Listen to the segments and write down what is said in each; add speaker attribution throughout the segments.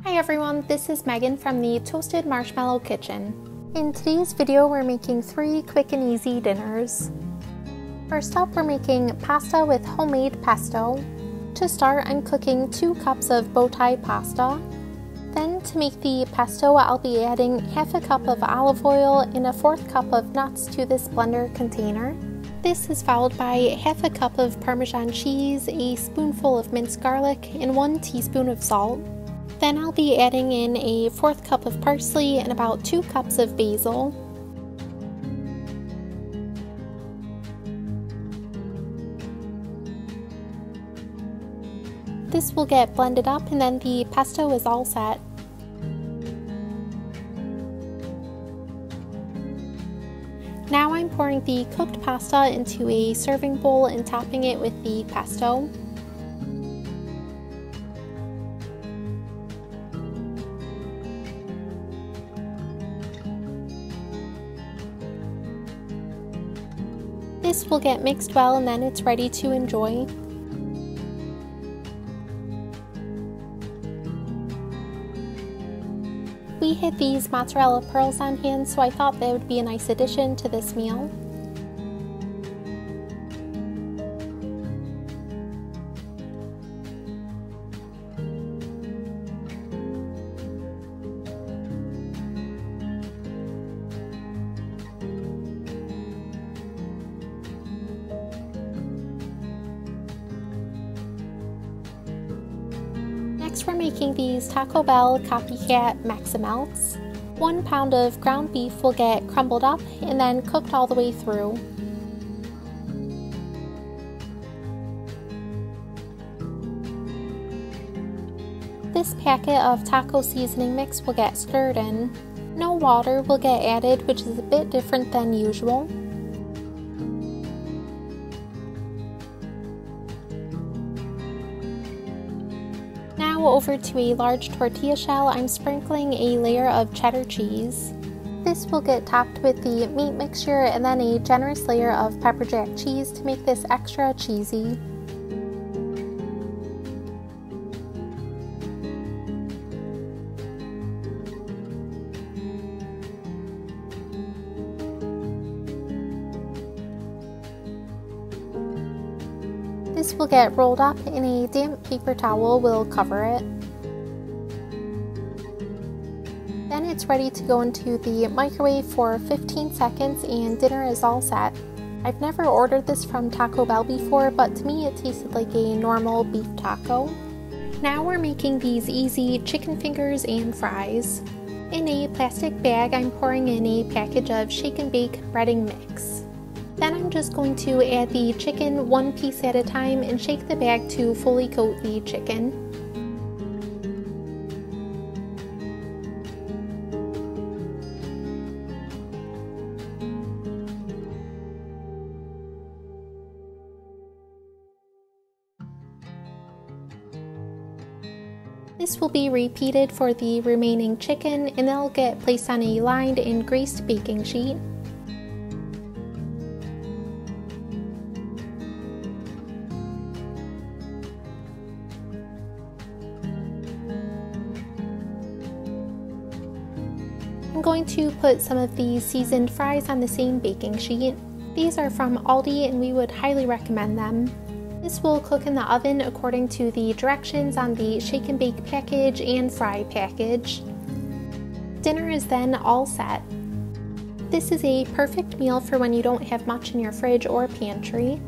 Speaker 1: Hi everyone, this is Megan from the Toasted Marshmallow Kitchen. In today's video, we're making 3 quick and easy dinners. First up, we're making pasta with homemade pesto. To start, I'm cooking 2 cups of bow tie pasta. Then to make the pesto, I'll be adding half a cup of olive oil and a 1/4 cup of nuts to this blender container. This is followed by half a cup of Parmesan cheese, a spoonful of minced garlic, and 1 teaspoon of salt. Then I'll be adding in a 1/4 cup of parsley and about 2 cups of basil. This will get blended up and then the pesto is all set. Now I'm pouring the cooked pasta into a serving bowl and topping it with the pesto. This will get mixed well and then it's ready to enjoy. We had these mozzarella pearls on hand, so I thought they would be a nice addition to this meal. Next, we're making these Taco Bell Copycat Maximelts. 1 pound of ground beef will get crumbled up and then cooked all the way through. This packet of taco seasoning mix will get stirred in. No water will get added, which is a bit different than usual. Now over to a large tortilla shell, I'm sprinkling a layer of cheddar cheese. This will get topped with the meat mixture and then a generous layer of pepper jack cheese to make this extra cheesy. This will get rolled up and a damp paper towel will cover it. Then it's ready to go into the microwave for 15 seconds and dinner is all set. I've never ordered this from Taco Bell before, but to me it tasted like a normal beef taco. Now we're making these easy chicken fingers and fries. In a plastic bag, I'm pouring in a package of shake and bake breading mix. Then I'm just going to add the chicken 1 piece at a time and shake the bag to fully coat the chicken. This will be repeated for the remaining chicken and they'll get placed on a lined and greased baking sheet. I'm going to put some of these seasoned fries on the same baking sheet. These are from Aldi and we would highly recommend them. This will cook in the oven according to the directions on the shake and bake package and fry package. Dinner is then all set. This is a perfect meal for when you don't have much in your fridge or pantry.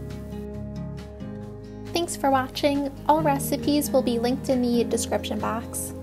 Speaker 1: Thanks for watching. All recipes will be linked in the description box.